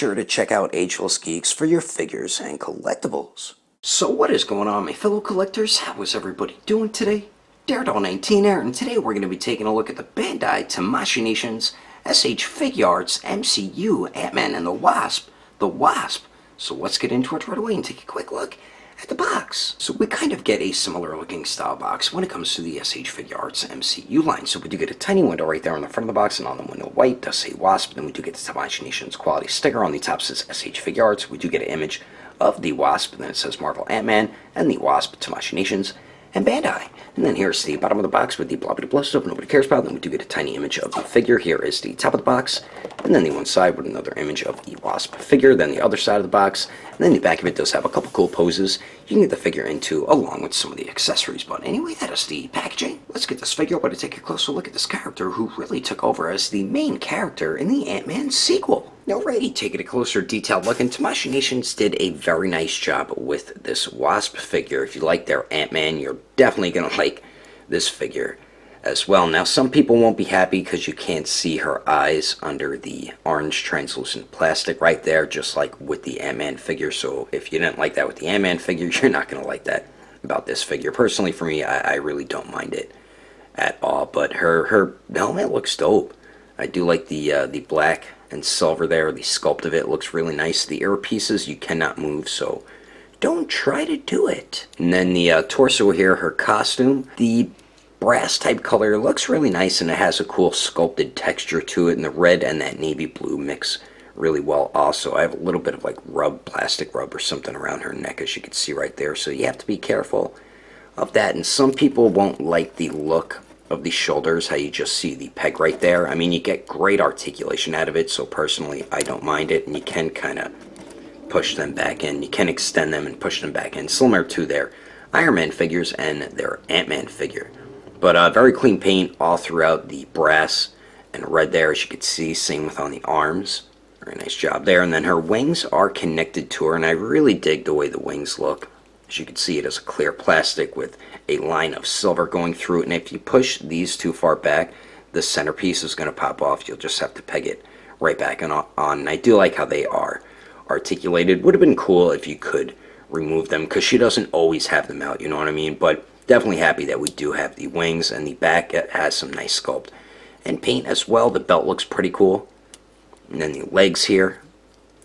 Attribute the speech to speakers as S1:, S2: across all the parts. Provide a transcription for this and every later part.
S1: sure to check out Ageless Geeks for your figures and collectibles. So what is going on, my fellow collectors? How is everybody doing today? Daredevil19 here, and today we're going to be taking a look at the Bandai Tamashii Nation's SH Figuarts MCU Antman and the Wasp. The Wasp. So let's get into it right away and take a quick look at the box. So we kind of get a similar looking style box when it comes to the SH Figuarts MCU line. So we do get a tiny window right there on the front of the box, and on the window white does say Wasp. Then we do get the Tamashii Nation's quality sticker on the top, says SH Figuarts. We do get an image of the Wasp, and then it says Marvel Ant-Man and the Wasp, Tamashii Nations, and Bandai. And then here's the bottom of the box with the blah blah blah stuff nobody cares about. Then we do get a tiny image of the figure. Here is the top of the box, and then the one side with another image of the Wasp figure. Then the other side of the box, and then the back of it does have a couple cool poses you can get the figure into, along with some of the accessories. But anyway, that is the packaging. Let's get this figure, but to take a closer look at this character who really took over as the main character in the Ant-Man sequel. Alrighty, taking a closer detailed look, and Tamashii Nations did a very nice job with this Wasp figure. If you like their Ant-Man, you're definitely going to like this figure as well. Now, some people won't be happy because you can't see her eyes under the orange translucent plastic right there, just like with the Ant-Man figure. So if you didn't like that with the Ant-Man figure, you're not going to like that about this figure. Personally, for me, I really don't mind it at all. But her helmet looks dope. I do like the black and silver there. The sculpt of it looks really nice. The earpieces you cannot move, so don't try to do it. And then the torso here, her costume, the brass type color looks really nice, and it has a cool sculpted texture to it, and the red and that navy blue mix really well also. I have a little bit of like plastic rub or something around her neck, as you can see right there, so you have to be careful of that. And some people won't like the look of the shoulders, how you just see the peg right there. I mean, you get great articulation out of it, so personally I don't mind it, and you can kind of push them back in. You can extend them and push them back in, similar to their Iron Man figures and their Ant-Man figure. But very clean paint all throughout the brass and red there, as you can see. Same with on the arms. Very nice job there. And then her wings are connected to her, and I really dig the way the wings look. As you can see, it is a clear plastic with a line of silver going through it, and if you push these too far back, the centerpiece is going to pop off. You'll just have to peg it right back on. And I do like how they are articulated. Would have been cool if you could remove them, because she doesn't always have them out, you know what I mean? But definitely happy that we do have the wings, and the back has some nice sculpt and paint as well. The belt looks pretty cool. And then the legs here,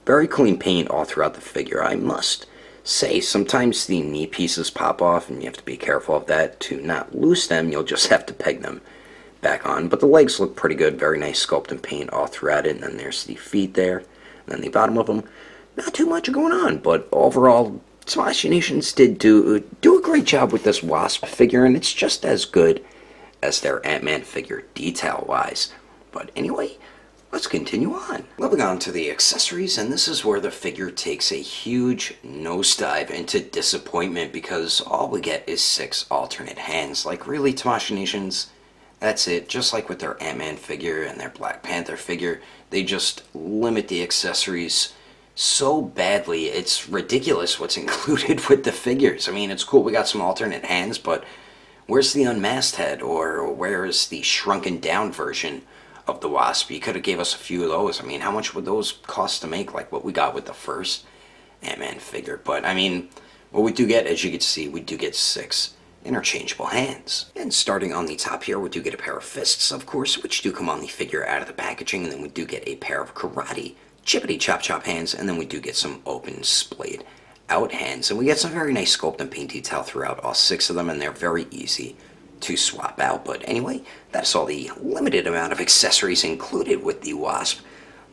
S1: very clean paint all throughout the figure. I must say, sometimes the knee pieces pop off, and you have to be careful of that. To not lose them, you'll just have to peg them back on. But the legs look pretty good. Very nice sculpt and paint all throughout it. And then there's the feet there, and then the bottom of them. Not too much going on, but overall, Tamashii Nations did do a great job with this Wasp figure, and it's just as good as their Ant-Man figure detail-wise. But anyway, let's continue on. Moving on to the accessories, and this is where the figure takes a huge nosedive into disappointment, because all we get is 6 alternate hands. Like, really, Tamashii Nations? That's it. Just like with their Ant-Man figure and their Black Panther figure, they just limit the accessories so badly. It's ridiculous what's included with the figures. I mean, it's cool we got some alternate hands, but where's the unmasked head, or where is the shrunken down version of the Wasp? You could have gave us a few of those. I mean, how much would those cost to make, like what we got with the first Ant-Man figure? But I mean, what we do get, as you can see, we do get 6 interchangeable hands. And starting on the top here, we do get a pair of fists, of course, which do come on the figure out of the packaging, and then we do get a pair of karate chippity chop chop hands, and then we do get some open splayed out hands, and we get some very nice sculpt and paint detail throughout all 6 of them, and they're very easy to swap out. But anyway, that's all the limited amount of accessories included with the Wasp.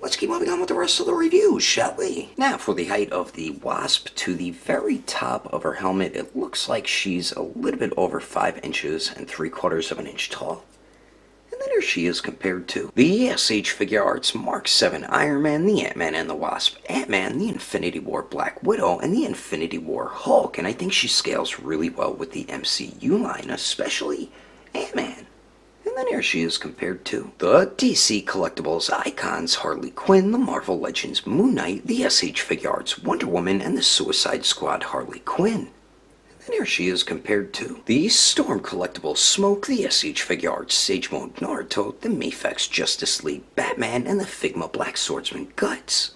S1: Let's keep moving on with the rest of the review, shall we? Now, for the height of the Wasp, to the very top of her helmet, it looks like she's a little bit over 5 inches and 3/4 of an inch tall. And then here she is compared to the SH Figuarts Mark 7 Iron Man, the Ant-Man and the Wasp Ant-Man, the Infinity War Black Widow, and the Infinity War Hulk. And I think she scales really well with the MCU line, especially Ant-Man. And then here she is compared to the DC Collectibles Icons Harley Quinn, the Marvel Legends Moon Knight, the SH Figuarts Wonder Woman, and the Suicide Squad Harley Quinn. And here she is compared to the Storm Collectibles Smoke, the SH Figuarts Sage Mode Naruto, the Mafex Justice League Batman, and the Figma Black Swordsman Guts.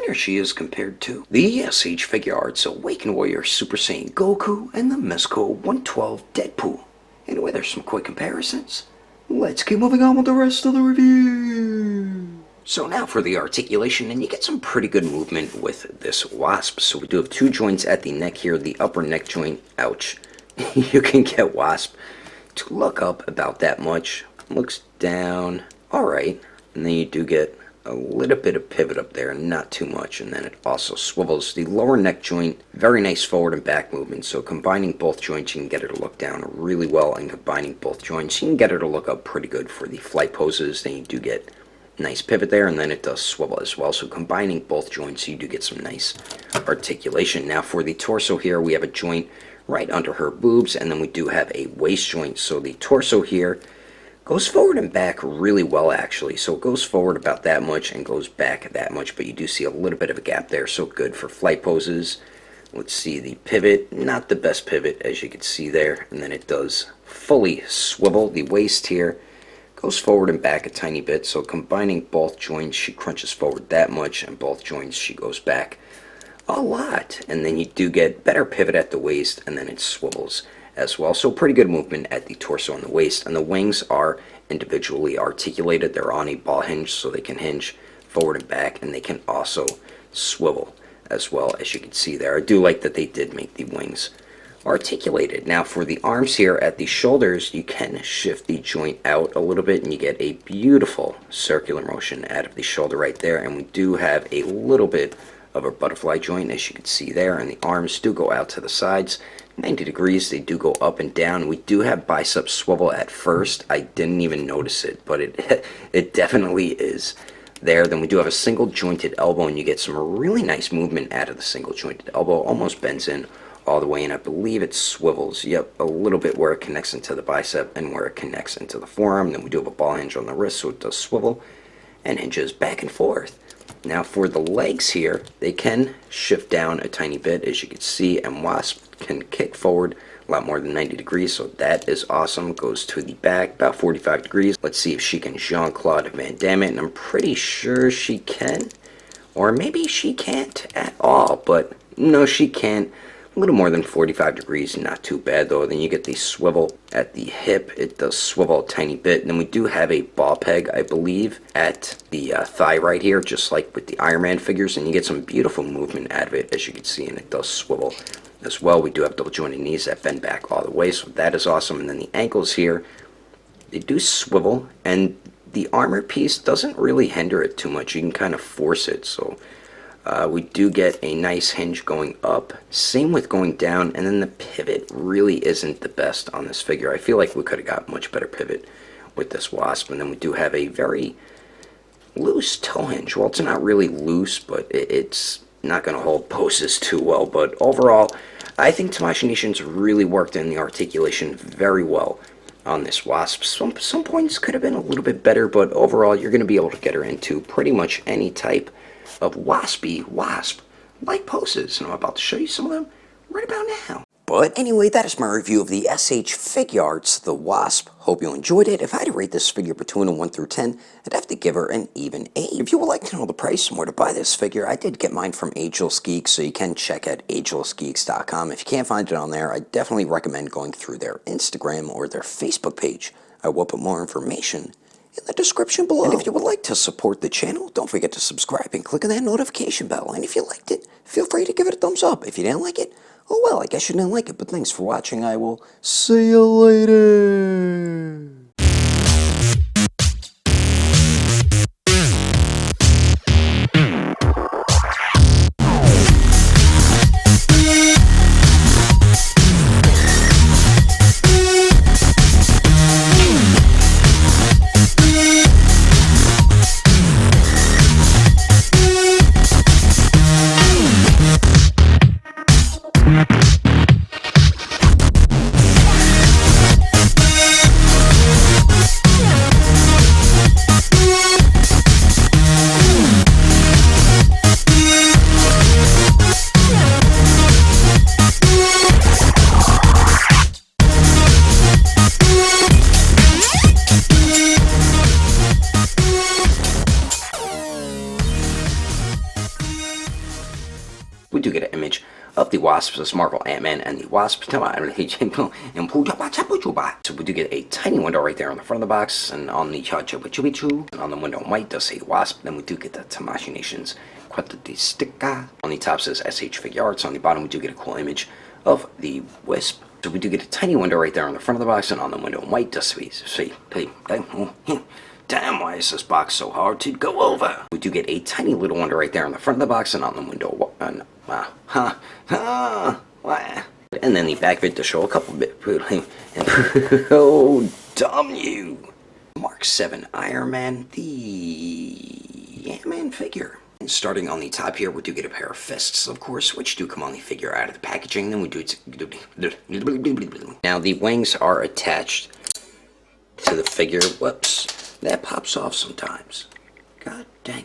S1: thinner she is compared to the SH Figuarts Awakened Warrior Super Saiyan Goku and the Mezco 112 Deadpool. Anyway, there's some quick comparisons. Let's keep moving on with the rest of the review. So now for the articulation, and you get some pretty good movement with this Wasp. So we do have 2 joints at the neck here, the upper neck joint, ouch. You can get Wasp to look up about that much, looks down, alright, and then you do get a little bit of pivot up there, not too much, and then it also swivels. The lower neck joint, very nice forward and back movement, so combining both joints you can get her to look down really well, and combining both joints you can get her to look up pretty good for the flight poses. Then you do get nice pivot there, and then it does swivel as well, so combining both joints you do get some nice articulation. Now for the torso here, we have a joint right under her boobs, and then we do have a waist joint, so the torso here goes forward and back really well actually, so it goes forward about that much and goes back that much, but you do see a little bit of a gap there, so good for flight poses. Let's see the pivot, not the best pivot as you can see there, and then it does fully swivel. The waist here goes forward and back a tiny bit, so combining both joints she crunches forward that much, and both joints she goes back a lot, and then you do get better pivot at the waist, and then it swivels as well. So pretty good movement at the torso and the waist, and the wings are individually articulated. They're on a ball hinge, so they can hinge forward and back, and they can also swivel as well, as you can see there. I do like that they did make the wings articulated. Now for the arms here at the shoulders, you can shift the joint out a little bit and you get a beautiful circular motion out of the shoulder right there, and we do have a little bit of a butterfly joint as you can see there, and the arms do go out to the sides 90 degrees. They do go up and down. We do have bicep swivel at first. I didn't even notice it, but it definitely is there. Then we do have a single jointed elbow, and you get some really nice movement out of the single jointed elbow. Almost bends in all the way, and I believe it swivels, yep, a little bit where it connects into the bicep and where it connects into the forearm. Then we do have a ball hinge on the wrist, so it does swivel and hinges back and forth. Now for the legs here, they can shift down a tiny bit, as you can see, and Wasp can kick forward a lot more than 90 degrees, so that is awesome. Goes to the back about 45 degrees. Let's see if she can Jean-Claude Van Damme it, and I'm pretty sure she can, or maybe she can't at all, but no, she can't. A little more than 45 degrees, not too bad though. Then you get the swivel at the hip. It does swivel a tiny bit. And then we do have a ball peg, I believe, at the thigh right here, just like with the Iron Man figures. And you get some beautiful movement out of it, as you can see, and it does swivel as well. We do have double jointed knees that bend back all the way, so that is awesome. And then the ankles here, they do swivel, and the armor piece doesn't really hinder it too much. You can kind of force it, so we do get a nice hinge going up, same with going down, and then the pivot really isn't the best on this figure. I feel like we could have got much better pivot with this Wasp. And then we do have a very loose toe hinge. Well, it's not really loose, but it's not going to hold poses too well. But overall, I think Tamashii Nation's really worked in the articulation very well on this Wasp. Some points could have been a little bit better, but overall, you're going to be able to get her into pretty much any type of waspy wasp-like poses, and I'm about to show you some of them right about now. But anyway, that is my review of the SH Figuarts The Wasp. Hope you enjoyed it. If I had to rate this figure between a 1 through 10, I'd have to give her an even 8. If you would like to know the price and where to buy this figure, I did get mine from Agelessgeeks, so you can check at Agelessgeeks.com. If you can't find it on there, I definitely recommend going through their Instagram or their Facebook page. I will put more information in the description below. And if you would like to support the channel, don't forget to subscribe and click on that notification bell. And if you liked it, feel free to give it a thumbs up. If you didn't like it, oh well, I guess you didn't like it. But thanks for watching. I will see you later. Wasp, this Marvel Ant-Man and the Wasp. So we do get a tiny window right there on the front of the box, and on the and on the window in white does say Wasp. Then we do get the Tamashii Nation's quantity sticker. On the top says SH Figuarts. On the bottom we do get a cool image of the Wisp. So we do get a tiny window right there on the front of the box, and on the window in white does say damn, why is this box so hard to go over? We do get a tiny little window right there on the front of the box, and on the window, and then the back of it to show a couple bit. Oh, damn you! Mark 7 Iron Man, the Ant-Man figure. And starting on the top here, we do get a pair of fists, of course, which do come on the figure out of the packaging. Then we do it. Now the wings are attached to the figure. Whoops. That pops off sometimes. God dang